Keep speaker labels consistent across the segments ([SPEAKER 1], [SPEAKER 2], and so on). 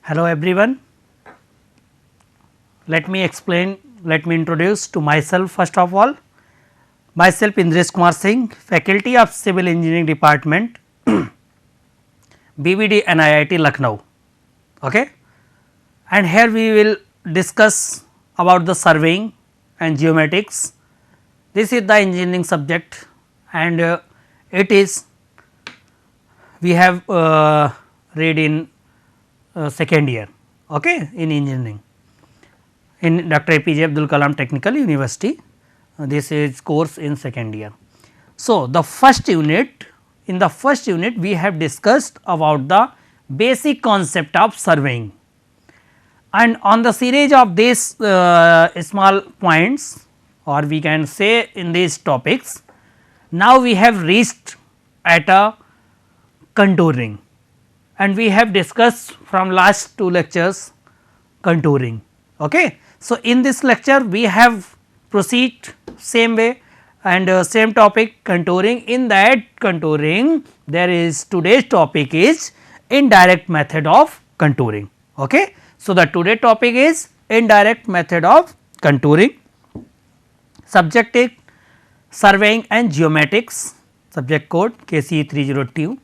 [SPEAKER 1] Hello everyone. Let me introduce to myself first of all. Myself Indresh Kumar Singh, Faculty of Civil Engineering Department, BVD NIIT Lucknow. Okay? And here we will discuss about the surveying and geomatics. This is the engineering subject and it is we have read in second year, okay, in engineering in Dr. APJ Abdul Kalam Technical University. This is course in second year. So, in the first unit we have discussed about the basic concept of surveying, and on the series of these small points, or we can say in these topics, now we have reached at a contouring, and we have discussed from last two lectures contouring. Okay. So, in this lecture we have proceed same way and same topic contouring. In that contouring there is today's topic is indirect method of contouring. Okay. So, the today topic is indirect method of contouring. Subject is surveying and geomatics, subject code KCE 302.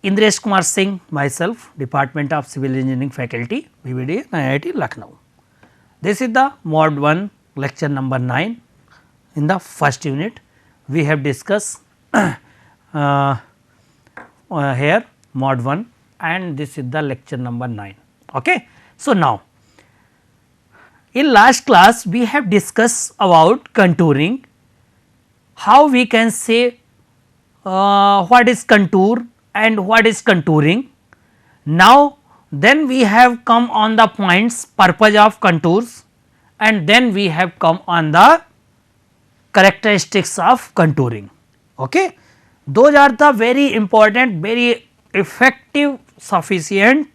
[SPEAKER 1] Indresh Kumar Singh, myself, Department of Civil Engineering Faculty, BVD NIIT Lucknow. This is the mod 1 lecture number 9. In the first unit we have discussed here mod 1 and this is the lecture number 9. Okay. So, now in last class we have discussed about contouring, how we can say what is contour and what is contouring. Now, then we have come on the points purpose of contours, and then we have come on the characteristics of contouring. Okay. Those are the very important, very effective, sufficient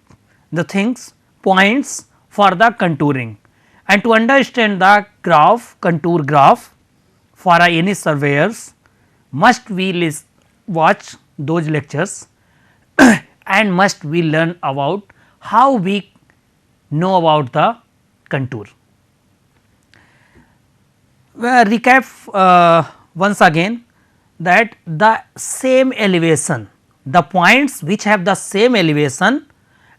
[SPEAKER 1] the things, points for the contouring. And to understand the graph, contour graph for any surveyors, must we watch those lectures and must we learn about how we know about the contour. Recap once again that the same elevation, the points which have the same elevation,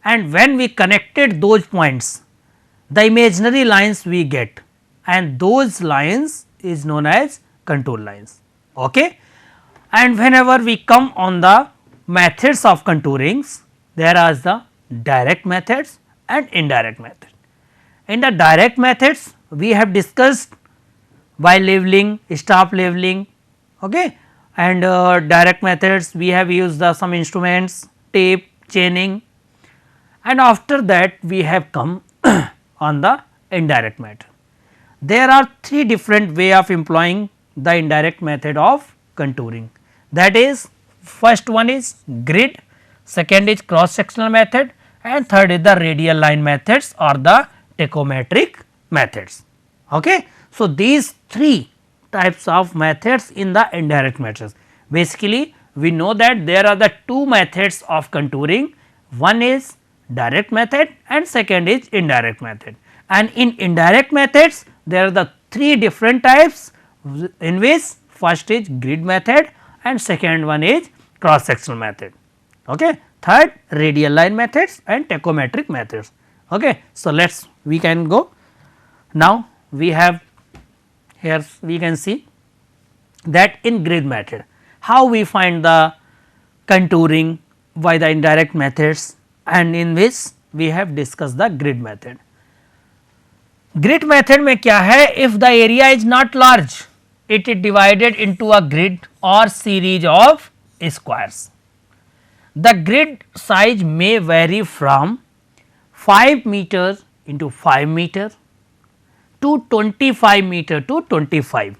[SPEAKER 1] and when we connected those points, the imaginary lines we get, and those lines is known as contour lines. Okay. And whenever we come on the methods of contourings, there are the direct methods and indirect methods. In the direct methods we have discussed by leveling, stop leveling, okay, and direct methods we have used some instruments, tape, chaining, and after that we have come on the indirect method. There are three different way of employing the indirect method of contouring. That is, first one is grid, second is cross sectional method, and third is the radial line methods or the tachometric methods. Okay. So, these three types of methods in the indirect methods. Basically, we know that there are the two methods of contouring, one is direct method and second is indirect method. And in indirect methods there are the three different types, in which first is grid method and second one is cross sectional method. Okay. Third, radial line methods and tachometric methods. Okay. So, we can go. Now, we have here we can see that in grid method how we find the contouring by the indirect methods, and in which we have discussed the grid method. Grid method में क्या है, if the area is not large, it is divided into a grid or series of squares. The grid size may vary from 5 meter into 5 meter to 25 meter to 25.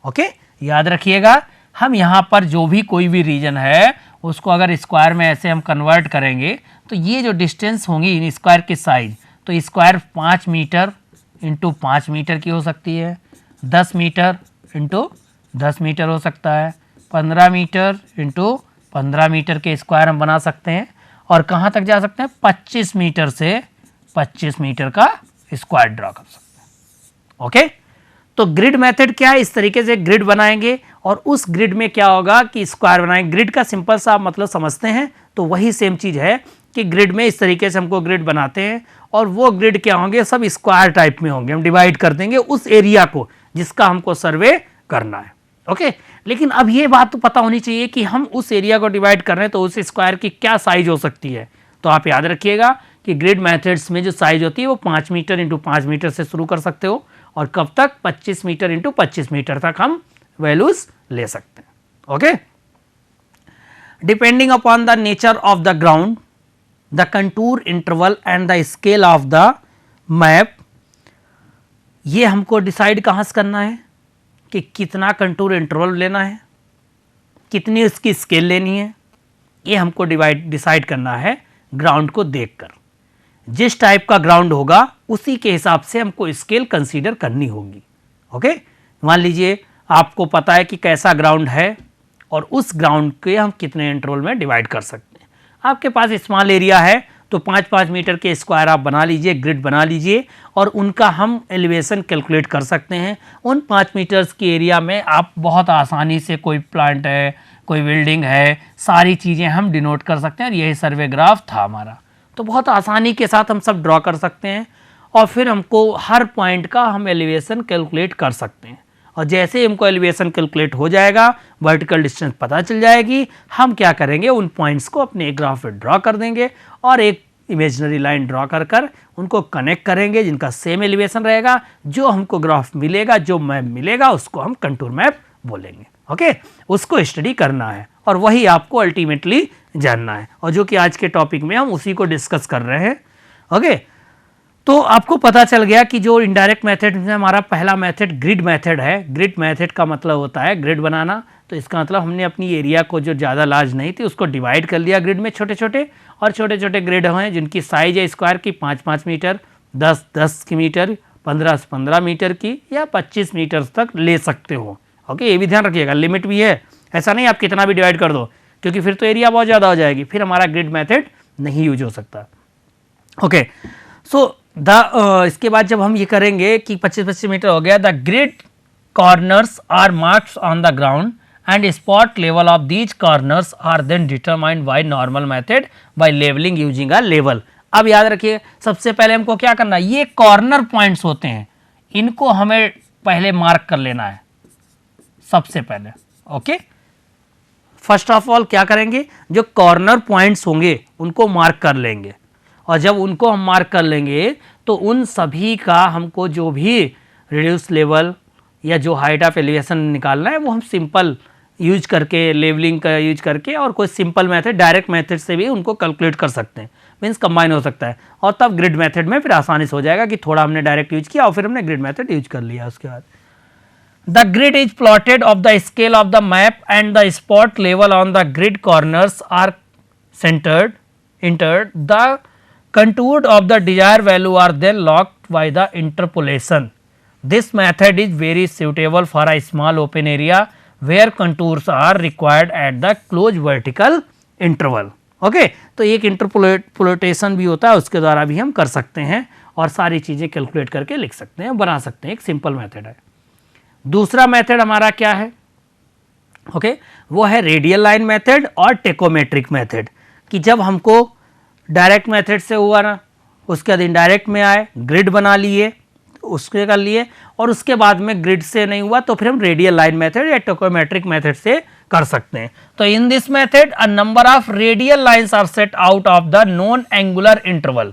[SPEAKER 1] Okay. याद रखिएगा, हम यहाँ पर जो भी कोई भी रीजन है उसको अगर स्क्वायर में ऐसे हम कन्वर्ट करेंगे तो ये जो डिस्टेंस होंगी इन स्क्वायर की साइज, तो स्क्वायर 5 मीटर इंटू 5 मीटर की हो सकती है, 10 मीटर इंटू 10 मीटर हो सकता है, 15 मीटर इंटू 15 मीटर के स्क्वायर हम बना सकते हैं, और कहाँ तक जा सकते हैं, 25 मीटर से 25 मीटर का स्क्वायर ड्रॉ कर सकते हैं। ओके, तो ग्रिड मेथड क्या है, इस तरीके से ग्रिड बनाएंगे और उस ग्रिड में क्या होगा कि स्क्वायर बनाएंगे। ग्रिड का सिंपल सा मतलब समझते हैं तो वही सेम चीज है कि ग्रिड में इस तरीके से हमको ग्रिड बनाते हैं और वो ग्रिड क्या होंगे, सब स्क्वायर टाइप में होंगे। हम डिवाइड कर देंगे उस एरिया को जिसका हमको सर्वे करना है। ओके, लेकिन अब ये बात तो पता होनी चाहिए कि हम उस एरिया को डिवाइड कर रहे हैं तो उस स्क्वायर की क्या साइज हो सकती है। तो आप याद रखिएगा कि ग्रिड मेथड्स में जो साइज होती है वो 5 मीटर इंटू 5 मीटर से शुरू कर सकते हो और कब तक, 25 मीटर इंटू 25 मीटर तक हम वैल्यूज ले सकते हैं। Okay, depending upon the nature of the ground, the contour interval and the scale of the map, ये हमको डिसाइड कहाँ से करना है कि कितना कंटूर इंटरवल लेना है, कितनी उसकी स्केल लेनी है, ये हमको डिसाइड करना है ग्राउंड को देखकर। जिस टाइप का ग्राउंड होगा उसी के हिसाब से हमको स्केल कंसीडर करनी होगी। ओके, मान लीजिए आपको पता है कि कैसा ग्राउंड है और उस ग्राउंड के हम कितने इंटरवल में डिवाइड कर सकते हैं। आपके पास स्मॉल एरिया है तो 5-5 मीटर के स्क्वायर आप बना लीजिए, ग्रिड बना लीजिए और उनका हम एलिवेशन कैलकुलेट कर सकते हैं। उन 5 मीटर्स की एरिया में आप बहुत आसानी से कोई प्लांट है, कोई बिल्डिंग है, सारी चीज़ें हम डिनोट कर सकते हैं। और यही सर्वे ग्राफ था हमारा, तो बहुत आसानी के साथ हम सब ड्रॉ कर सकते हैं और फिर हमको हर पॉइंट का हम एलिवेशन कैलकुलेट कर सकते हैं। और जैसे हमको एलिवेशन कैलकुलेट हो जाएगा, वर्टिकल डिस्टेंस पता चल जाएगी, हम क्या करेंगे, उन पॉइंट्स को अपने ग्राफ पे ड्रॉ कर देंगे और एक इमेजिनरी लाइन ड्रॉ कर उनको कनेक्ट करेंगे जिनका सेम एलिवेशन रहेगा। जो हमको ग्राफ मिलेगा, जो मैप मिलेगा, उसको हम कंटूर मैप बोलेंगे। ओके, उसको स्टडी करना है और वही आपको अल्टीमेटली जानना है और जो कि आज के टॉपिक में हम उसी को डिस्कस कर रहे हैं। ओके, तो आपको पता चल गया कि जो इनडायरेक्ट मेथड में हमारा पहला मेथड ग्रिड मेथड है। ग्रिड मेथड का मतलब होता है ग्रिड बनाना। तो इसका मतलब हमने अपनी एरिया को जो ज़्यादा लार्ज नहीं थी उसको डिवाइड कर लिया ग्रिड में छोटे छोटे, और छोटे छोटे ग्रिड हैं जिनकी साइज है स्क्वायर की 5-5 मीटर, 10-10 की मीटर, 15-15 मीटर की या 25 मीटर तक ले सकते हो। ओके, ये भी ध्यान रखिएगा, लिमिट भी है। ऐसा नहीं आप कितना भी डिवाइड कर दो, क्योंकि फिर तो एरिया बहुत ज़्यादा हो जाएगी, फिर हमारा ग्रिड मेथड नहीं यूज हो सकता। ओके, सो इसके बाद जब हम ये करेंगे कि 25-25 मीटर हो गया, the grid corners are marks on the ground and spot level of these corners are then determined by normal method by levelling using a level. अब याद रखिए, सबसे पहले हमको क्या करना है, ये कॉर्नर पॉइंट्स होते हैं, इनको हमें पहले मार्क कर लेना है सबसे पहले। ओके, फर्स्ट ऑफ ऑल क्या करेंगे, जो कॉर्नर पॉइंट्स होंगे उनको मार्क कर लेंगे और जब उनको हम मार्क कर लेंगे तो उन सभी का हमको जो भी रिड्यूस लेवल या जो हाइट ऑफ एलिवेशन निकालना है वो हम सिंपल यूज करके, लेवलिंग का यूज करके और कोई सिंपल मेथड, डायरेक्ट मेथड से भी उनको कैलकुलेट कर सकते हैं। मीन्स कंबाइन हो सकता है और तब ग्रिड मेथड में फिर आसानी से हो जाएगा कि थोड़ा हमने डायरेक्ट यूज किया और फिर हमने ग्रिड मेथड यूज कर लिया। उसके बाद the grid is plotted of the scale of the map and the spot level on the grid corners are entered the contoured of the desired value are then locked by the interpolation. This method is very suitable for a small open area where contours are required at the close vertical interval. Okay, तो एक interpolation भी होता है, उसके द्वारा भी हम कर सकते हैं और सारी चीज़ें कैलकुलेट करके लिख सकते हैं, बना सकते हैं। एक सिंपल मेथड है। दूसरा मेथड हमारा क्या है, ओके, वो है रेडियल लाइन मेथड और टेकोमेट्रिक मेथड। कि जब हमको डायरेक्ट मेथड से हुआ ना, उसके बाद इनडायरेक्ट में आए, ग्रिड बना लिए, उसके कर लिए और उसके बाद में ग्रिड से नहीं हुआ तो फिर हम रेडियल लाइन मेथड या टेकोमेट्रिक मेथड से कर सकते हैं। तो in this method a number of radial lines are set out of the known angular interval.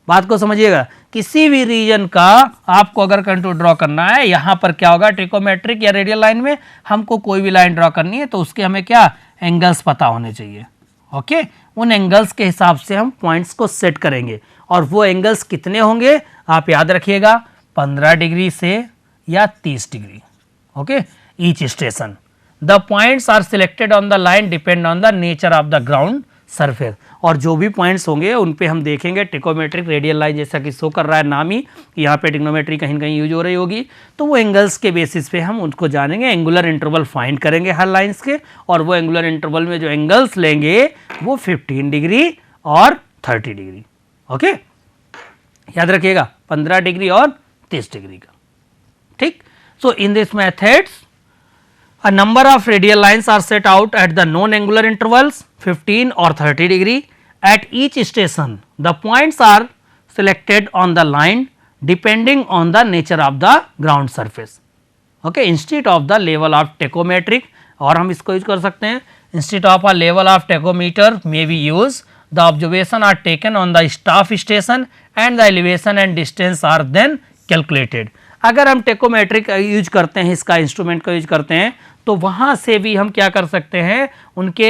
[SPEAKER 1] बात को समझिएगा, किसी भी रीजन का आपको अगर कंटूर ड्रॉ करना है, यहां पर क्या होगा, ट्रिकोमेट्रिक या रेडियल लाइन में हमको कोई भी लाइन ड्रॉ करनी है तो उसके हमें क्या एंगल्स पता होने चाहिए। ओके, उन एंगल्स के हिसाब से हम पॉइंट्स को सेट करेंगे और वो एंगल्स कितने होंगे आप याद रखिएगा, 15 डिग्री से या 30 degree. Okay, each station the points are selected on the line depend on the nature of the ground surface, और जो भी पॉइंट्स होंगे उन पे हम देखेंगे टेकोमेट्रिक रेडियल लाइन, जैसा कि शो कर रहा है नाम ही, यहाँ पे टेक्नोमेट्री कहीं ना कहीं यूज हो रही होगी, तो वो एंगल्स के बेसिस पे हम उनको जानेंगे, एंगुलर इंटरवल फाइंड करेंगे हर लाइन्स के, और वो एंगुलर इंटरवल में जो एंगल्स लेंगे वो 15 डिग्री और 30 डिग्री। ओके, याद रखिएगा 15 डिग्री और 30 डिग्री का। ठीक, so in this methods a number of radial lines are set out at the known angular intervals 15 or 30 degree. At each station the points are selected on the line depending on the nature of the ground surface. Okay, instead of the level of tachometric, और हम इसको use कर सकते हैं, instead of a level of tachometer may be used, the observation are taken on the staff station and the elevation and distance are then calculated. अगर हम tacheometric use करते हैं, इसका इंस्ट्रूमेंट का यूज करते हैं, तो वहाँ से भी हम क्या कर सकते हैं, उनके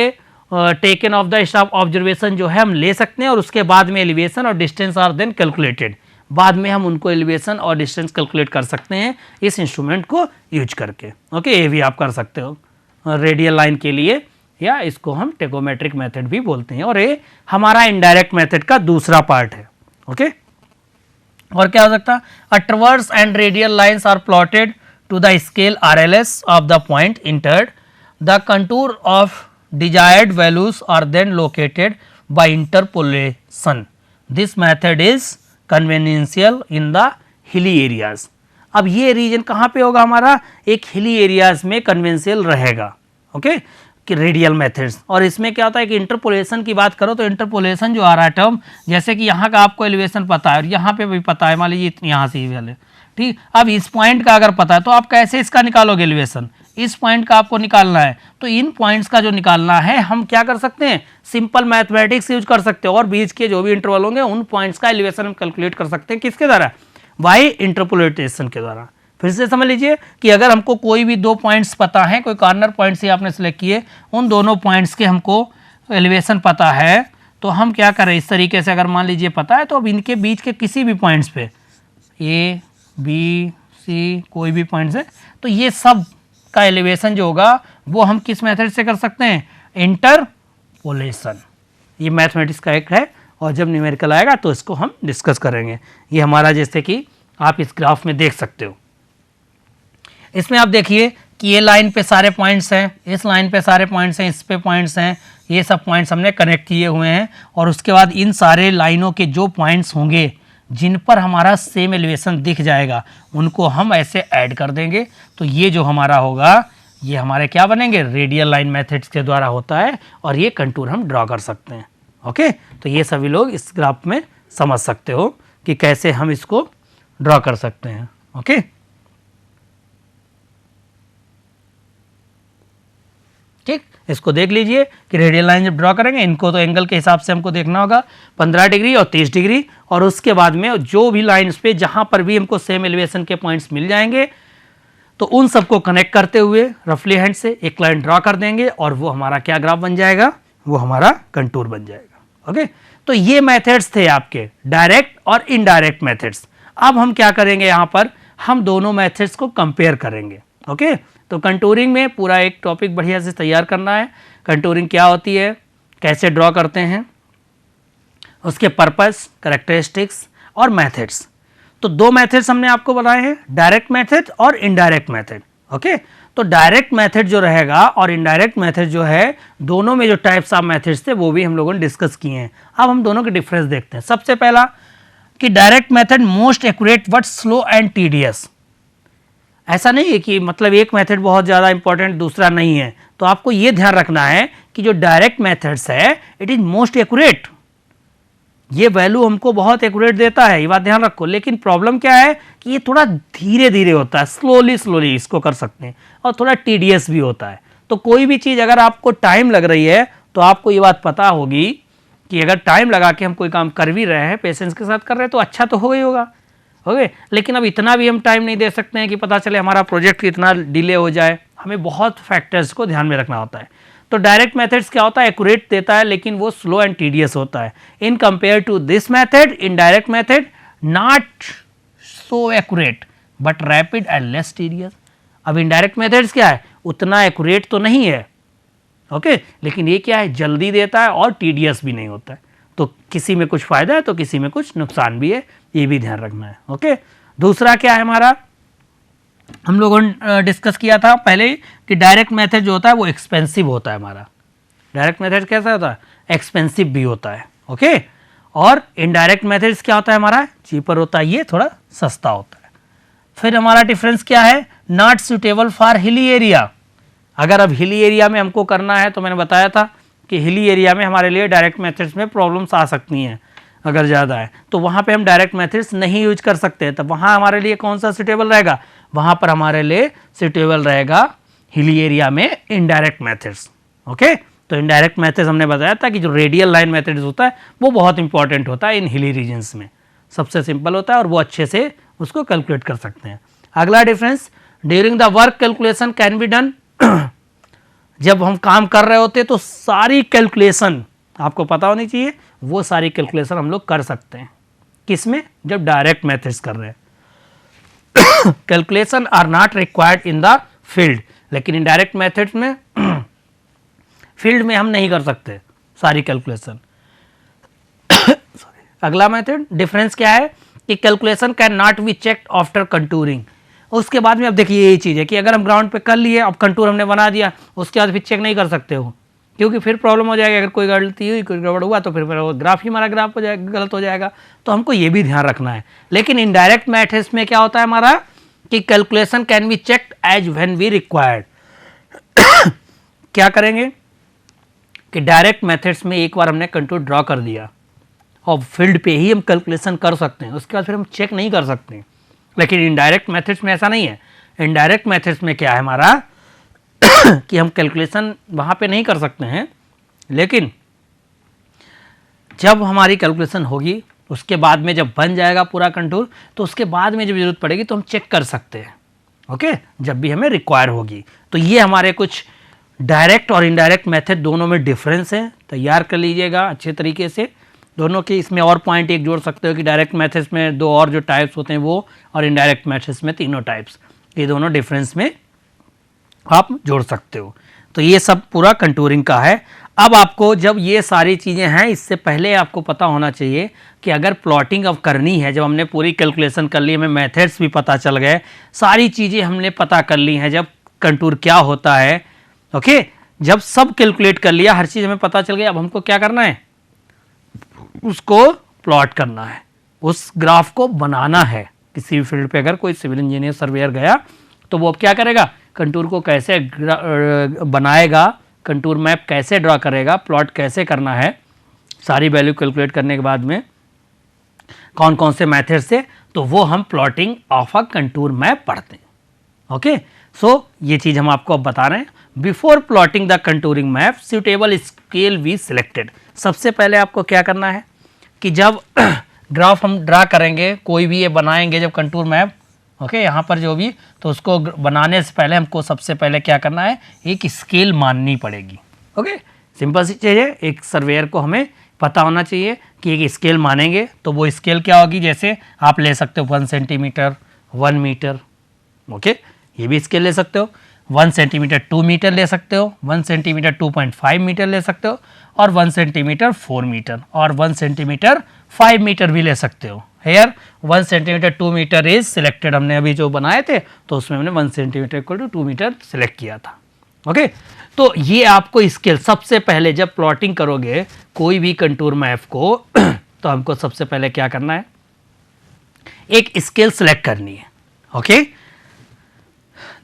[SPEAKER 1] taken of the staff observation जो है हम ले सकते हैं, और उसके बाद में एलिवेशन और डिस्टेंस आर देन कैलकुलेटेड, बाद में हम उनको एलिवेशन और डिस्टेंस कैलकुलेट कर सकते हैं इस इंस्ट्रूमेंट को यूज करके। ओके, ये भी आप कर सकते हो रेडियल लाइन के लिए, या इसको हम टेकोमेट्रिक मेथड भी बोलते हैं, और ये हमारा इनडायरेक्ट मेथड का दूसरा पार्ट है। ओके, और क्या हो सकता है, a traverse and radial lines are plotted to the scale RLS of the point entered, the contour of desired values are then located by interpolation. This method is convenient in the hilly areas. अब ये reason कहाँ पे होगा हमारा, एक hilly areas में conventional रहेगा। Okay, कि रेडियल मेथड्स, और इसमें क्या होता है कि इंटरपोलेशन की बात करो तो इंटरपोलेशन जो आ रहा है टर्म, जैसे कि यहाँ का आपको एलिवेशन पता है और यहाँ पे भी पता है, मान लीजिए यहाँ से ही वाले, ठीक, अब इस पॉइंट का अगर पता है तो आप कैसे इसका निकालोगे एलिवेशन, इस पॉइंट का आपको निकालना है, तो इन पॉइंट्स का जो निकालना है हम क्या कर सकते हैं, सिंपल मैथमेटिक्स यूज कर सकते हैं, और बीच के जो भी इंटरवल होंगे उन पॉइंट्स का एलिवेशन हम कैलकुलेट कर सकते हैं, किसके द्वारा, बाय इंटरपोलेशन के द्वारा। फिर से समझ लीजिए कि अगर हमको कोई भी दो पॉइंट्स पता है, कोई कॉर्नर पॉइंट्स ही आपने सेलेक्ट किए, उन दोनों पॉइंट्स के हमको एलिवेशन पता है, तो हम क्या करें, इस तरीके से अगर मान लीजिए पता है, तो अब इनके बीच के किसी भी पॉइंट्स पे A, B, C कोई भी पॉइंट्स है, तो ये सब का एलिवेशन जो होगा वो हम किस मेथड से कर सकते हैं, इंटरपोलेशन। ये मैथमेटिक्स का एक है, और जब न्यूमेरिकल आएगा तो इसको हम डिस्कस करेंगे। ये हमारा जैसे कि आप इस ग्राफ में देख सकते हो, इसमें आप देखिए कि ये लाइन पे सारे पॉइंट्स हैं, इस लाइन पे सारे पॉइंट्स हैं, इस पे पॉइंट्स हैं, ये सब पॉइंट्स हमने कनेक्ट किए हुए हैं, और उसके बाद इन सारे लाइनों के जो पॉइंट्स होंगे जिन पर हमारा सेम एलिवेशन दिख जाएगा उनको हम ऐसे ऐड कर देंगे, तो ये जो हमारा होगा ये हमारे क्या बनेंगे, रेडियल लाइन मेथड्स के द्वारा होता है, और ये कंटूर हम ड्रॉ कर सकते हैं। ओके, तो ये सभी लोग इस ग्राफ में समझ सकते हो कि कैसे हम इसको ड्रॉ कर सकते हैं। ओके, ठीक, इसको देख लीजिए कि रेडियल लाइन जब ड्रॉ करेंगे इनको तो एंगल के हिसाब से हमको देखना होगा 15 डिग्री और 30 डिग्री, और उसके बाद में जो भी लाइन्स पे जहां पर भी हमको सेम एलिवेशन के पॉइंट्स मिल जाएंगे तो उन सबको कनेक्ट करते हुए रफली हैंड से एक लाइन ड्रॉ कर देंगे, और वो हमारा क्या ग्राफ बन जाएगा, वो हमारा कंटूर बन जाएगा। ओके, तो ये मेथड्स थे आपके डायरेक्ट और इनडायरेक्ट मेथड्स। अब हम क्या करेंगे, यहाँ पर हम दोनों मेथड्स को कंपेयर करेंगे। ओके, तो कंटूरिंग में पूरा एक टॉपिक बढ़िया से तैयार करना है, कंटूरिंग क्या होती है, कैसे ड्रॉ करते हैं, उसके पर्पस, कैरेक्टरिस्टिक्स और मेथड्स। तो दो मेथड्स हमने आपको बताए हैं, डायरेक्ट मेथड और इनडायरेक्ट मेथड। ओके, तो डायरेक्ट मेथड जो रहेगा और इनडायरेक्ट मेथड जो है, दोनों में जो टाइप्स ऑफ मेथड्स थे वो भी हम लोगों ने डिस्कस किए हैं। अब हम दोनों के डिफरेंस देखते हैं। सबसे पहला कि direct method most accurate but slow and tedious. ऐसा नहीं है कि मतलब एक मेथड बहुत ज़्यादा इंपॉर्टेंट दूसरा नहीं है, तो आपको ये ध्यान रखना है कि जो डायरेक्ट मेथड्स है इट इज मोस्ट एक्यूरेट, ये वैल्यू हमको बहुत एक्यूरेट देता है, ये बात ध्यान रखो। लेकिन प्रॉब्लम क्या है कि ये थोड़ा धीरे धीरे होता है, स्लोली इसको कर सकते हैं, और थोड़ा टीडियस भी होता है। तो कोई भी चीज़ अगर आपको टाइम लग रही है तो आपको ये बात पता होगी कि अगर टाइम लगा के हम कोई काम कर भी रहे हैं, पेशेंस के साथ कर रहे हैं, तो अच्छा तो हो ही होगा। ओके, लेकिन अब इतना भी हम टाइम नहीं दे सकते हैं कि पता चले हमारा प्रोजेक्ट इतना डिले हो जाए, हमें बहुत फैक्टर्स को ध्यान में रखना होता है। तो डायरेक्ट मेथड्स क्या होता है, एक्यूरेट देता है लेकिन वो स्लो एंड टीडियस होता है। In compare to this method, indirect method not so accurate but rapid and less tedious. अब इनडायरेक्ट मेथड्स क्या है, उतना एक्यूरेट तो नहीं है ओके। लेकिन ये क्या है, जल्दी देता है और टीडियस भी नहीं होता है, तो किसी में कुछ फ़ायदा है तो किसी में कुछ नुकसान भी है, ये भी ध्यान रखना है। ओके। दूसरा क्या है हमारा, हम लोगों ने डिस्कस किया था पहले कि डायरेक्ट मेथड जो होता है वो एक्सपेंसिव होता है हमारा। डायरेक्ट मेथड कैसा होता है, एक्सपेंसिव भी होता है। ओके। और इनडायरेक्ट मेथड्स क्या होता है हमारा, चीपर होता है, ये थोड़ा सस्ता होता है। फिर हमारा डिफरेंस क्या है, not suitable for hilly area. अगर अब हिली एरिया में हमको करना है तो मैंने बताया था कि हिली एरिया में हमारे लिए डायरेक्ट मेथड्स में प्रॉब्लम्स आ सकती हैं, अगर ज़्यादा है तो वहाँ पे हम डायरेक्ट मेथड्स नहीं यूज कर सकते। तब वहाँ हमारे लिए कौन सा सुटेबल रहेगा, वहाँ पर हमारे लिए सुटेबल रहेगा हिली एरिया में इनडायरेक्ट मेथड्स। ओके। तो इनडायरेक्ट मेथड्स हमने बताया था कि जो रेडियल लाइन मेथड्स होता है वो बहुत इंपॉर्टेंट होता है इन हिली रीजन्स में, सबसे सिंपल होता है और वो अच्छे से उसको कैलकुलेट कर सकते हैं। अगला difference, during the work calculation can be done. जब हम काम कर रहे होते तो सारी कैलकुलेशन आपको पता होनी चाहिए, वो सारी कैलकुलेशन हम लोग कर सकते हैं। किसमें, जब डायरेक्ट मेथड्स कर रहे हैं। Calculation are not required in the field, लेकिन इन डायरेक्ट मेथड्स में फील्ड में हम नहीं कर सकते सारी कैलकुलेशन। अगला मेथड डिफरेंस क्या है कि calculation can not be checked after contouring. उसके बाद में अब देखिए यही चीज़ है कि अगर हम ग्राउंड पे कर लिए, अब कंटूर हमने बना दिया, उसके बाद फिर चेक नहीं कर सकते हो, क्योंकि फिर प्रॉब्लम हो जाएगा। अगर कोई गलती हुई, कोई गड़बड़ हुआ तो फिर ग्राफ ही हमारा ग्राफ हो जाएगा, गलत हो जाएगा। तो हमको ये भी ध्यान रखना है। लेकिन इनडायरेक्ट मेथड्स में क्या होता है हमारा कि calculation can be checked as when we required. क्या करेंगे कि डायरेक्ट मेथड्स में एक बार हमने कंटूर ड्रॉ कर दिया और फील्ड पे ही हम कैलकुलेशन कर सकते हैं, उसके बाद फिर हम चेक नहीं कर सकते। लेकिन इनडायरेक्ट मेथड्स में ऐसा नहीं है। इनडायरेक्ट मेथड्स में क्या है हमारा कि हम कैलकुलेशन वहाँ पे नहीं कर सकते हैं, लेकिन जब हमारी कैलकुलेशन होगी उसके बाद में जब बन जाएगा पूरा कंटूर, तो उसके बाद में जब जरूरत पड़ेगी तो हम चेक कर सकते हैं। ओके, जब भी हमें रिक्वायर होगी। तो ये हमारे कुछ डायरेक्ट और इनडायरेक्ट मेथड दोनों में डिफरेंस है, तैयार कर लीजिएगा अच्छे तरीके से दोनों के। इसमें और पॉइंट एक जोड़ सकते हो कि डायरेक्ट मेथड्स में दो और जो टाइप्स होते हैं वो, और इनडायरेक्ट मेथड्स में तीनों टाइप्स, ये दोनों डिफरेंस में आप जोड़ सकते हो। तो ये सब पूरा कंटूरिंग का है। अब आपको जब ये सारी चीज़ें हैं, इससे पहले आपको पता होना चाहिए कि अगर प्लॉटिंग अब करनी है, जब हमने पूरी कैलकुलेशन कर ली, हमें मेथड्स भी पता चल गए, सारी चीज़ें हमने पता कर ली हैं, जब कंटूर क्या होता है, ओके, जब सब कैलकुलेट कर लिया, हर चीज़ हमें पता चल गया, अब हमको क्या करना है, उसको प्लॉट करना है, उस ग्राफ को बनाना है। किसी भी फील्ड पे अगर कोई सिविल इंजीनियर सर्वेयर गया तो वो अब क्या करेगा, कंटूर को कैसे बनाएगा, कंटूर मैप कैसे ड्रॉ करेगा, प्लॉट कैसे करना है, सारी वैल्यू कैलकुलेट करने के बाद में कौन कौन से मेथड से, तो वो हम plotting of a contour map पढ़ते हैं। ओके, सो ये चीज़ हम आपको अब बता रहे हैं। Before plotting the contouring map suitable scale we selected. सबसे पहले आपको क्या करना है कि जब ग्राफ हम ड्रा करेंगे, कोई भी ये बनाएंगे जब कंटूर मैप, ओके, यहाँ पर जो भी, तो उसको बनाने से पहले हमको सबसे पहले क्या करना है, एक स्केल माननी पड़ेगी। ओके, सिंपल सी चीज़ है, एक सर्वेयर को हमें पता होना चाहिए कि एक स्केल मानेंगे तो वो स्केल क्या होगी। जैसे आप ले सकते हो 1 सेंटीमीटर, 1 मीटर, ओके, ये भी स्केल ले सकते हो। 1 सेंटीमीटर 2 मीटर ले सकते हो, 1 सेंटीमीटर 2.5 मीटर ले सकते हो, और 1 सेंटीमीटर 4 मीटर, और 1 सेंटीमीटर 5 मीटर भी ले सकते हो। Here 1 centimetre 2 metre is selected, हमने अभी जो बनाए थे तो उसमें हमने 1 centimetre equal to 2 metre select किया था। ओके, तो ये आपको स्केल सबसे पहले जब प्लॉटिंग करोगे कोई भी कंटूर मैप को तो हमको सबसे पहले क्या करना है, एक स्केल सेलेक्ट करनी है। ओके,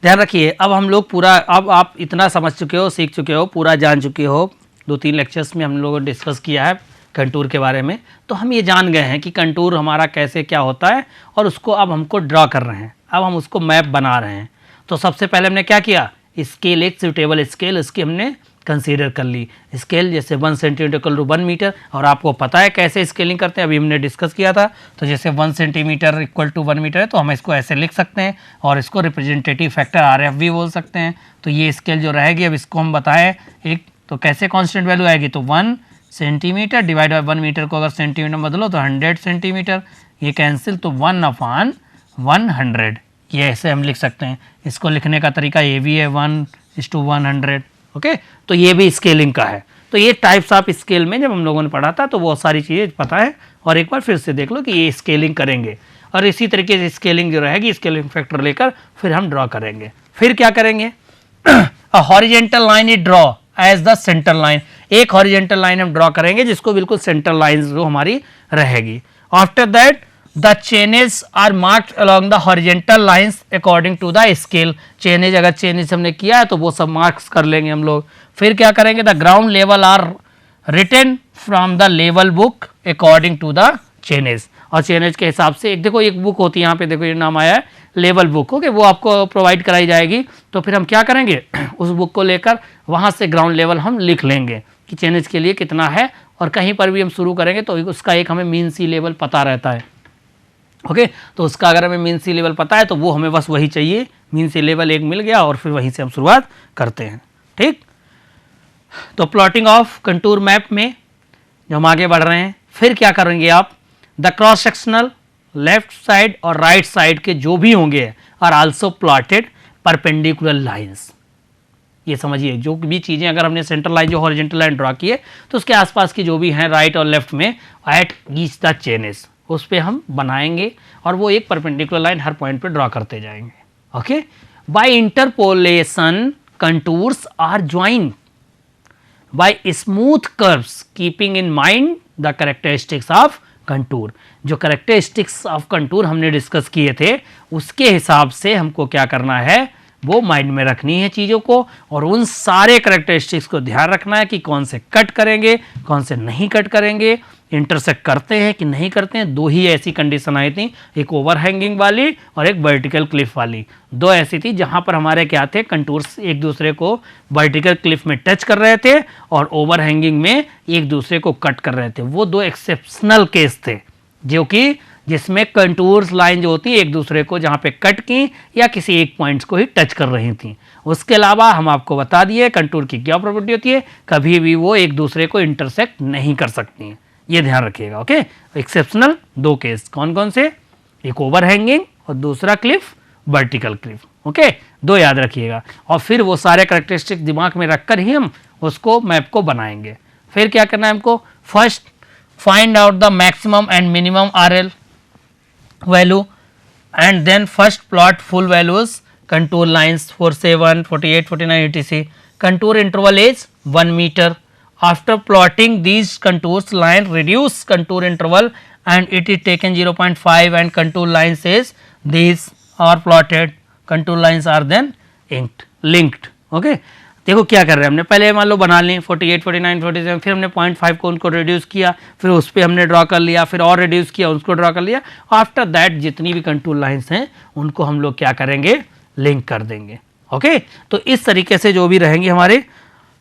[SPEAKER 1] ध्यान रखिए, अब हम लोग पूरा, अब आप इतना समझ चुके हो, सीख चुके हो, पूरा जान चुके हो, 2-3 लेक्चर्स में हम लोगों ने डिस्कस किया है कंटूर के बारे में, तो हम ये जान गए हैं कि कंटूर हमारा कैसे क्या होता है, और उसको अब हमको ड्रॉ कर रहे हैं, अब हम उसको मैप बना रहे हैं। तो सबसे पहले हमने क्या किया, स्केल, एक सुटेबल स्केल इसकी हमने कंसीडर कर ली। स्केल जैसे 1 सेंटीमीटर इक्वल टू 1 मीटर, और आपको पता है कैसे स्केलिंग करते हैं, अभी हमने डिस्कस किया था। तो जैसे 1 सेंटीमीटर इक्वल टू 1 मीटर है तो हम इसको ऐसे लिख सकते हैं, और इसको रिप्रेजेंटेटिव फैक्टर RF भी बोल सकते हैं। तो ये स्केल जो रहेगी, अब इसको हम बताएं एक, तो कैसे कांस्टेंट वैल्यू आएगी, तो 1 सेंटीमीटर डिवाइड बाई 1 मीटर को अगर सेंटीमीटर में बदलो तो 100 सेंटीमीटर, ये कैंसिल, तो 1/100, ये ऐसे हम लिख सकते हैं। इसको लिखने का तरीका ये भी है 1:100, ओके तो ये भी स्केलिंग का है। तो ये टाइप्स ऑफ स्केल में जब हम लोगों ने पढ़ा था तो वो सारी चीज़ें पता है, और एक बार फिर से देख लो कि ये स्केलिंग करेंगे, और इसी तरीके से स्केलिंग जो रहेगी स्केलिंग फैक्टर लेकर फिर हम ड्रॉ करेंगे। फिर क्या करेंगे, horizontal line is draw as the centre line, एक हॉरिजेंटल लाइन हम ड्रॉ करेंगे जिसको बिल्कुल सेंटर लाइन जो हमारी रहेगी। After that the chainage are marked along the horizontal lines according to the scale, chainage अगर चेनेज हमने किया है तो वो सब मार्क्स कर लेंगे हम लोग। फिर क्या करेंगे, the ground level are written from the level book according to the chainage, और चेनेज के हिसाब से एक देखो एक बुक होती है यहाँ पे, देखो ये नाम आया है लेवल बुक, ओके वो आपको प्रोवाइड कराई जाएगी। तो फिर हम क्या करेंगे, उस बुक को लेकर वहाँ से ग्राउंड लेवल हम लिख लेंगे कि चेनेज के लिए कितना है, और कहीं पर भी हम शुरू करेंगे तो उसका एक हमें मीन सी लेवल पता रहता है। ओके तो उसका अगर हमें मीन सी लेवल पता है तो वो हमें बस वही चाहिए, मीन सी लेवल एक मिल गया और फिर वहीं से हम शुरुआत करते हैं। ठीक, तो प्लॉटिंग ऑफ कंटूर मैप में जो हम आगे बढ़ रहे हैं, फिर क्या करेंगे आप, the cross sectional left side और राइट साइड के जो भी होंगे are also plotted perpendicular lines. ये समझिए जो भी चीज़ें अगर हमने सेंटर लाइन जो हॉरिजेंटल लाइन ड्रॉ की है तो उसके आसपास की जो भी हैं राइट और लेफ्ट में एट ईच द चेनेस उस पर हम बनाएंगे, और वो एक परपेंडिकुलर लाइन हर पॉइंट पे ड्रॉ करते जाएंगे। Okay, by interpolation contours are join by smooth curves keeping in mind the characteristics of contour. जो कैरेक्टरिस्टिक्स ऑफ कंटूर हमने डिस्कस किए थे उसके हिसाब से हमको क्या करना है, वो माइंड में रखनी है चीज़ों को, और उन सारे कैरेक्टरिस्टिक्स को ध्यान रखना है कि कौन से कट करेंगे कौन से नहीं कट करेंगे, इंटरसेक्ट करते हैं कि नहीं करते हैं। दो ही ऐसी कंडीशन आई थी, एक ओवरहैंगिंग वाली और एक वर्टिकल क्लिफ वाली, दो ऐसी थी जहां पर हमारे क्या थे, कंटूर्स एक दूसरे को वर्टिकल क्लिफ में टच कर रहे थे और ओवरहैंगिंग में एक दूसरे को कट कर रहे थे। वो दो एक्सेप्शनल केस थे जो कि जिसमें कंटूर्स लाइन जो होती है एक दूसरे को जहाँ पे कट की या किसी एक पॉइंट्स को ही टच कर रही थी। उसके अलावा हम आपको बता दिए कंटूर की क्या प्रॉपर्टी होती है, कभी भी वो एक दूसरे को इंटरसेक्ट नहीं कर सकती हैं, ये ध्यान रखिएगा। ओके, एक्सेप्शनल दो केस कौन कौन से, एक ओवरहैंगिंग और दूसरा क्लिफ वर्टिकल क्लिफ। ओके, दो याद रखिएगा, और फिर वो सारे कैरेक्टरिस्टिक दिमाग में रखकर ही हम उसको मैप को बनाएंगे। फिर क्या करना है हमको, first find out the maximum and minimum RL value and then first plot full values contour lines 47 48 49 etc. contour interval is 1 meter. After plotting these contours line reduce contour interval and it is taken 0.5 and contour line says these are plotted, contour lines are then linked. Okay, देखो क्या कर रहे हैं हमने, पहले मान लो बना लें 48 49 47, फिर हमने 0.5 को उनको रिड्यूस किया, फिर उस पर हमने ड्रॉ कर लिया, फिर और रिड्यूस किया उसको ड्रॉ कर लिया। आफ्टर दैट जितनी भी कंटूर लाइंस हैं उनको हम लोग क्या करेंगे, लिंक कर देंगे। ओके, तो इस तरीके से जो भी रहेंगे हमारे,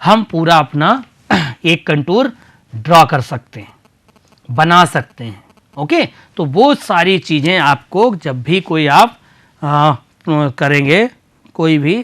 [SPEAKER 1] हम पूरा अपना एक कंटूर ड्रॉ कर सकते हैं, बना सकते हैं। ओके, तो वो सारी चीज़ें आपको जब भी कोई आप करेंगे कोई भी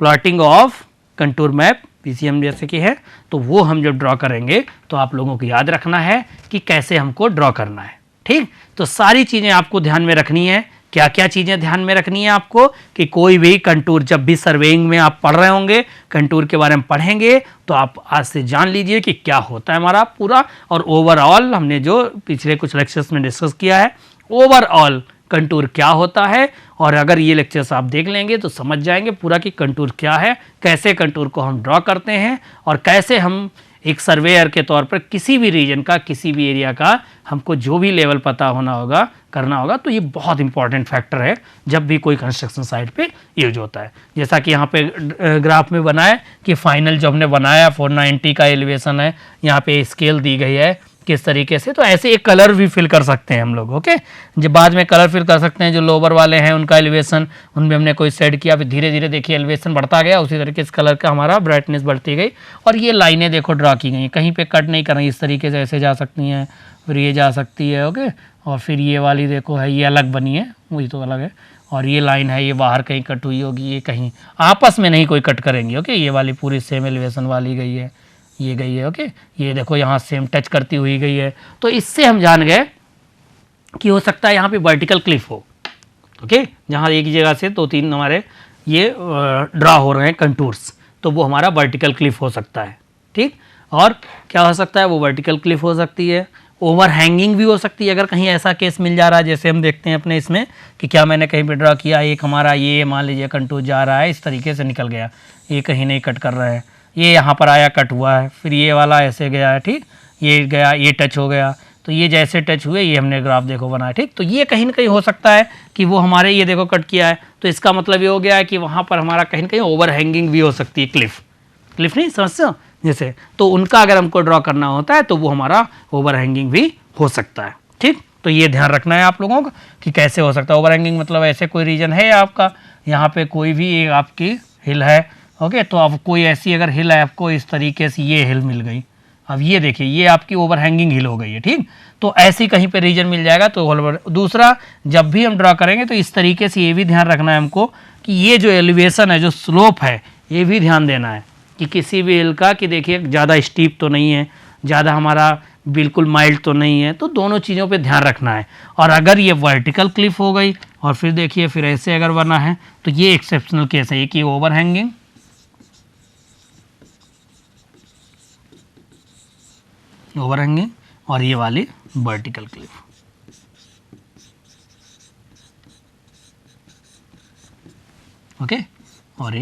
[SPEAKER 1] plotting of contour map PCM जैसे कि है, तो वो हम जब ड्रॉ करेंगे तो आप लोगों को याद रखना है कि कैसे हमको ड्रॉ करना है। ठीक, तो सारी चीज़ें आपको ध्यान में रखनी है। क्या क्या चीज़ें ध्यान में रखनी है आपको, कि कोई भी कंटूर जब भी सर्वेइंग में आप पढ़ रहे होंगे, कंटूर के बारे में पढ़ेंगे तो आप आज से जान लीजिए कि क्या होता है हमारा पूरा, और ओवरऑल हमने जो पिछले कुछ लेक्चर्स में डिस्कस किया है ओवरऑल कंटूर क्या होता है, और अगर ये लेक्चर्स आप देख लेंगे तो समझ जाएंगे पूरा कि कंटूर क्या है, कैसे कंटूर को हम ड्रॉ करते हैं, और कैसे हम एक सर्वेयर के तौर पर किसी भी रीजन का किसी भी एरिया का हमको जो भी लेवल पता होना होगा करना होगा। तो ये बहुत इंपॉर्टेंट फैक्टर है जब भी कोई कंस्ट्रक्शन साइट पे यूज होता है। जैसा कि यहाँ पे ग्राफ में बनाया कि फाइनल जो हमने बनाया 490 का एलिवेशन है, यहाँ पे स्केल दी गई है किस तरीके से, तो ऐसे एक कलर भी फिल कर सकते हैं हम लोग। ओके, जब बाद में कलर फिल कर सकते हैं, जो लोअर वाले हैं उनका एलिवेशन उनमें हमने कोई सेट किया, फिर धीरे धीरे देखिए एलिवेशन बढ़ता गया, उसी तरीके से कलर का हमारा ब्राइटनेस बढ़ती गई, और ये लाइनें देखो ड्रॉ की गई, कहीं पे कट नहीं कर रही, इस तरीके से ऐसे जा सकती हैं, फिर ये जा सकती है। ओके, और फिर ये वाली देखो है, ये अलग बनी है, वही तो अलग है, और ये लाइन है ये बाहर कहीं कट हुई होगी, ये कहीं आपस में नहीं कोई कट करेंगी। ओके, ये वाली पूरी सेम एलिवेशन वाली गई है, ये गई है। ओके, ये देखो यहाँ सेम टच करती हुई गई है, तो इससे हम जान गए कि हो सकता है यहाँ पे वर्टिकल क्लिफ हो। ओके, जहाँ एक जगह से दो तीन हमारे ये ड्रा हो रहे हैं कंटूर्स, तो वो हमारा वर्टिकल क्लिफ हो सकता है। ठीक, और क्या हो सकता है, वो वर्टिकल क्लिफ हो सकती है, ओवर हैंगिंग भी हो सकती है। अगर कहीं ऐसा केस मिल जा रहा है, जैसे हम देखते हैं अपने इसमें कि क्या मैंने कहीं पे ड्रा किया, एक हमारा ये मान लीजिए कंटूर जा रहा है, इस तरीके से निकल गया, ये कहीं नहीं कट कर रहा है, ये यहाँ पर आया कट हुआ है, फिर ये वाला ऐसे गया है, ठीक, ये गया, ये टच हो गया, तो ये जैसे टच हुए ये हमने ग्राफ देखो बनाया। ठीक, तो ये कहीं ना कहीं हो सकता है कि वो हमारे ये देखो कट किया है, तो इसका मतलब ये हो गया है कि वहाँ पर हमारा कहीं ना कहीं ओवर हैंगिंग भी हो सकती है, क्लिफ नहीं समझते हो जैसे, तो उनका अगर हमको ड्रॉ करना होता है तो वो हमारा ओवर हैंगिंग भी हो सकता है। ठीक, तो ये ध्यान रखना है आप लोगों को कि कैसे हो सकता है ओवर हैंगिंग। मतलब ऐसे कोई रीजन है आपका, यहाँ पे कोई भी एक आपकी हिल है, ओके, तो अब कोई ऐसी अगर हिल है आपको इस तरीके से ये हिल मिल गई, अब ये देखिए ये आपकी ओवर हैंगिंग हिल हो गई है। ठीक, तो ऐसी कहीं पे रीजन मिल जाएगा तो दूसरा, जब भी हम ड्रॉ करेंगे तो इस तरीके से ये भी ध्यान रखना है हमको कि ये जो एलिवेशन है, जो स्लोप है, ये भी ध्यान देना है कि किसी भी हिल का कि देखिए ज़्यादा स्टीप तो नहीं है, ज़्यादा हमारा बिल्कुल माइल्ड तो नहीं है, तो दोनों चीज़ों पे ध्यान रखना है। और अगर ये वर्टिकल क्लिफ हो गई और फिर देखिए फिर ऐसे अगर बना है तो ये एक्सेप्शनल केस है, एक ये ओवर हैंगिंग और ये वाली वर्टिकल क्लिफ। ओके, और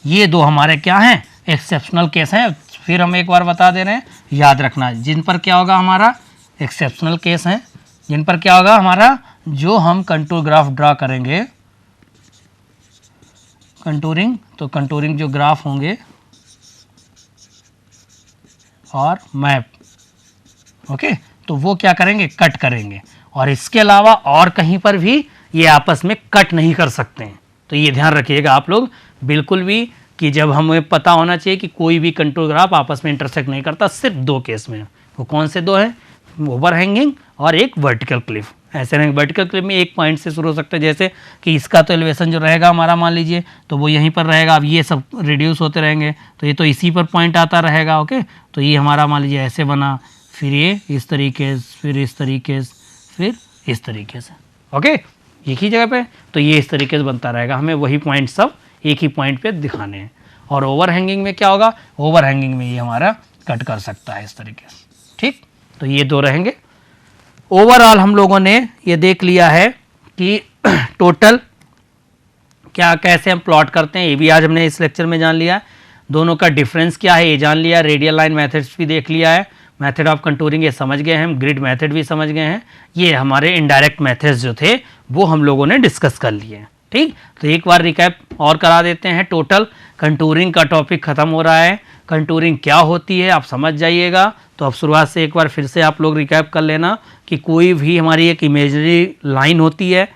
[SPEAKER 1] ये दो हमारे क्या हैं, एक्सेप्शनल केस हैं। फिर हम एक बार बता दे रहे हैं, याद रखना जिन पर क्या होगा हमारा एक्सेप्शनल केस हैं, जिन पर क्या होगा हमारा, जो हम कंटूर ग्राफ ड्रा करेंगे, कंटूरिंग, तो कंटूरिंग जो ग्राफ होंगे और मैप, ओके, तो वो क्या करेंगे, कट करेंगे। और इसके अलावा और कहीं पर भी ये आपस में कट नहीं कर सकते हैं। तो ये ध्यान रखिएगा आप लोग बिल्कुल भी कि जब हमें पता होना चाहिए कि कोई भी कंटूर ग्राफ आपस में इंटरसेक्ट नहीं करता, सिर्फ दो केस में। वो कौन से दो हैं, ओवर हैंगिंग और एक वर्टिकल क्लिफ। ऐसे नहीं, वर्टिकल क्लिफ में एक पॉइंट से शुरू हो सकता है, जैसे कि इसका तो एलिवेशन जो रहेगा हमारा मान लीजिए तो वो यहीं पर रहेगा, अब ये सब रिड्यूस होते रहेंगे तो ये तो इसी पर पॉइंट आता रहेगा। ओके, तो ये हमारा मान लीजिए ऐसे बना, फिर ये इस तरीके से, फिर इस तरीके से, फिर इस तरीके से, ओके, एक ही जगह पे, तो ये इस तरीके से बनता रहेगा। हमें वही पॉइंट सब एक ही पॉइंट पे दिखाने हैं। और ओवर हैंगिंग में क्या होगा, ओवर हैंगिंग में ये हमारा कट कर सकता है इस तरीके से। ठीक, तो ये दो रहेंगे। ओवरऑल हम लोगों ने ये देख लिया है कि टोटल क्या कैसे हम प्लॉट करते हैं, ये भी आज हमने इस लेक्चर में जान लिया है। दोनों का डिफरेंस क्या है ये जान लिया, रेडियल लाइन मेथड्स भी देख लिया है, मेथड ऑफ कंटूरिंग ये समझ गए हैं, ग्रिड मेथड भी समझ गए हैं। ये हमारे इनडायरेक्ट मेथड्स जो थे वो हम लोगों ने डिस्कस कर लिए हैं। ठीक, तो एक बार रिकैप और करा देते हैं। टोटल कंटूरिंग का टॉपिक ख़त्म हो रहा है। कंटूरिंग क्या होती है आप समझ जाइएगा। तो अब शुरुआत से एक बार फिर से आप लोग रिकैप कर लेना कि कोई भी हमारी एक इमेजनरी लाइन होती है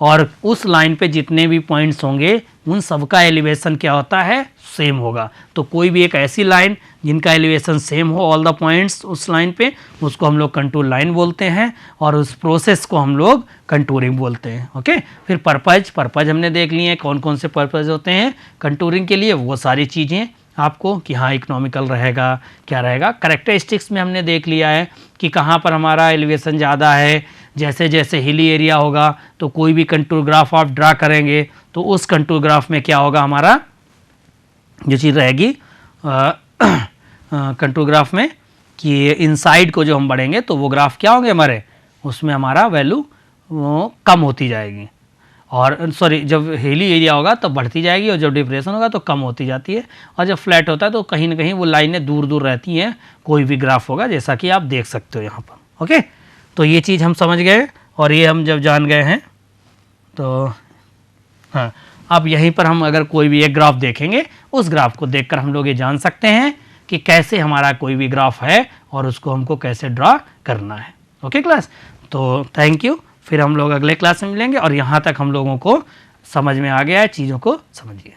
[SPEAKER 1] और उस लाइन पे जितने भी पॉइंट्स होंगे उन सबका एलिवेशन क्या होता है, सेम होगा। तो कोई भी एक ऐसी लाइन जिनका एलिवेशन सेम हो, ऑल द पॉइंट्स उस लाइन पे, उसको हम लोग कंटूर लाइन बोलते हैं और उस प्रोसेस को हम लोग कंटूरिंग बोलते हैं। ओके, फिर पर्पज हमने देख लिए हैं, कौन कौन से पर्पज होते हैं कंटूरिंग के लिए, वो सारी चीज़ें आपको कि हाँ इकोनॉमिकल रहेगा, क्या रहेगा। कैरेक्टरिस्टिक्स में हमने देख लिया है कि कहाँ पर हमारा एलिवेशन ज़्यादा है, जैसे जैसे हिली एरिया होगा तो कोई भी कंटूर ग्राफ आप ड्रा करेंगे तो उस कंटूर ग्राफ में क्या होगा, हमारा जो चीज़ रहेगी कंटूर ग्राफ में कि इनसाइड को जो हम बढ़ेंगे तो वो ग्राफ क्या होंगे हमारे, उसमें हमारा वैल्यू कम होती जाएगी। और सॉरी, जब हिली एरिया होगा तब बढ़ती जाएगी और जब डिप्रेशन होगा तो कम होती जाती है। और जब फ्लैट होता है तो कहीं ना कहीं वो लाइनें दूर दूर रहती हैं, कोई भी ग्राफ होगा जैसा कि आप देख सकते हो यहाँ पर। ओके, तो ये चीज़ हम समझ गए और ये हम जब जान गए हैं तो हाँ, अब यहीं पर हम अगर कोई भी एक ग्राफ देखेंगे उस ग्राफ को देखकर हम लोग ये जान सकते हैं कि कैसे हमारा कोई भी ग्राफ है और उसको हमको कैसे ड्रा करना है। ओके क्लास, तो थैंक यू। फिर हम लोग अगले क्लास में मिलेंगे और यहाँ तक हम लोगों को समझ में आ गया है, चीज़ों को समझिए।